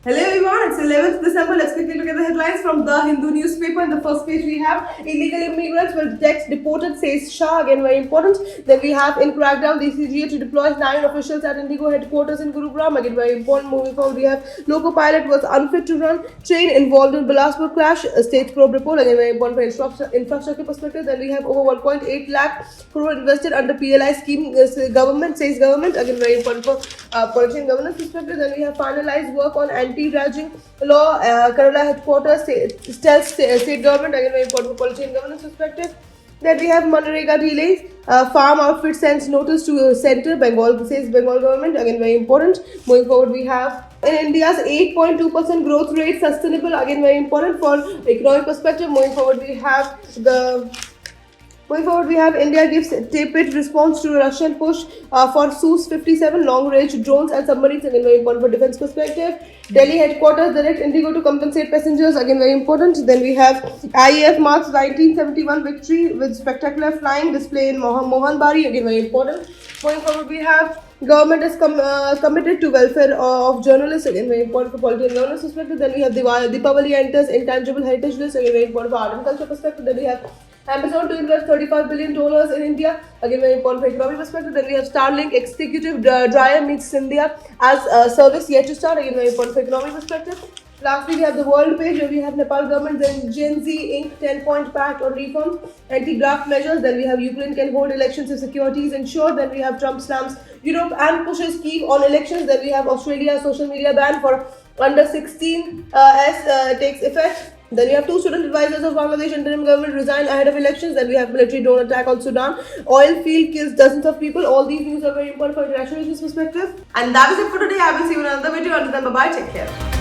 Hello everyone, it's 11th December. Let's quickly look at the headlines from the Hindu newspaper. In the first page, we have illegal immigrants will get deported, says Shah. Again, very important. Then we have in crackdown, DCGA to deploy 9 officials at Indigo headquarters in Gurugram. Again, very important. Moving forward, we have loco pilot was unfit to run. Train involved in Bilaspur crash. State probe report. Again, very important for infrastructure perspective. Then we have over 1.8 lakh crore invested under PLI scheme. Government says government. Again, very important for policy and governance perspective. Then we have finalized work on anti-ragging law. Kerala headquarters tells state government. Again, very important for policy and governance perspective. Then we have Manrega delays. Farm outfit sends notice to center. Bengal says Bengal government. Again, very important. Moving forward, we have in India's 8.2% growth rate sustainable. Again, very important for economic perspective. Moving forward, we have India gives tepid response to Russian push for Su-57 long-range drones and submarines. Again, very important for defense perspective. Delhi headquarters direct Indigo to compensate passengers. Again, very important. Then we have IAF marks 1971 victory with spectacular flying display in Mohanbari. Again, very important. Going forward, we have government is committed to welfare of journalists. Again, very important for political and governance perspective. Then we have Deepavali enters intangible heritage list. Again, very important for art and culture perspective. Then we have Amazon to invest $35 billion in India. Again, very important for economic perspective. Then we have Starlink executive Dreyer meets India as a service yet to start. Again, very important for economic perspective. Lastly, we have the world page where we have Nepal government, then Gen Z Inc. 10-point pact on reforms, anti-graft measures. Then we have Ukraine can hold elections if security is ensured. Then we have Trump slams Europe and pushes Kyiv on elections. Then we have Australia social media ban for under 16 as takes effect. Then we have 2 student advisors of Bangladesh interim government resign ahead of elections. Then we have military drone attack on Sudan. Oil field kills dozens of people. All these news are very important for international issues perspective. And that is it for today. I will see you in another video. Until then, bye bye. Take care.